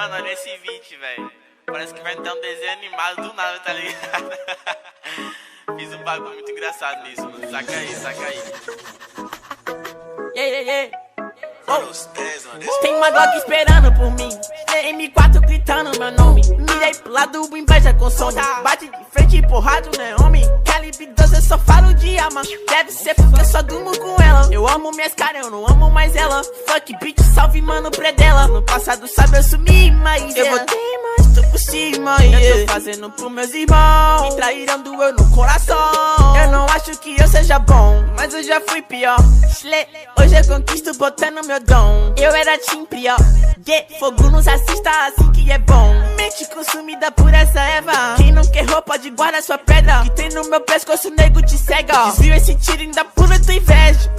Mano, olha esse beat, velho. Parece que vai dar um desenho animado do nada, tá ligado? Fiz um bagulho muito engraçado nisso, mano. Saca aí, saca aí. Tem uma Glock esperando por mim, M4 gritando meu nome. Mirei pro lado, inveja com som. Bate de frente, porrado, né, homem? Calibre 12, eu só falo de alma. Deve ser porque eu só durmo com ela. Eu amo minhas caras, eu não amo mais ela. Fuck bitch, salve mano, predela. No passado sabe eu sumi, mas eu voltei, mas tô por cima. Eu tô fazendo pros meus irmãos. Me traíram, doeu no coração. Eu não acho que eu seja bom, mas eu já fui pior. Hoje eu conquisto botando meu dom. Eu era team pior. Fogo nos assista assim que é bom. Mente consumida por essa erva. Quem não quer roupa pode guardar sua pedra. Que tem no meu pescoço, nego te cega. Desvio esse tiro, ainda pula tua inveja.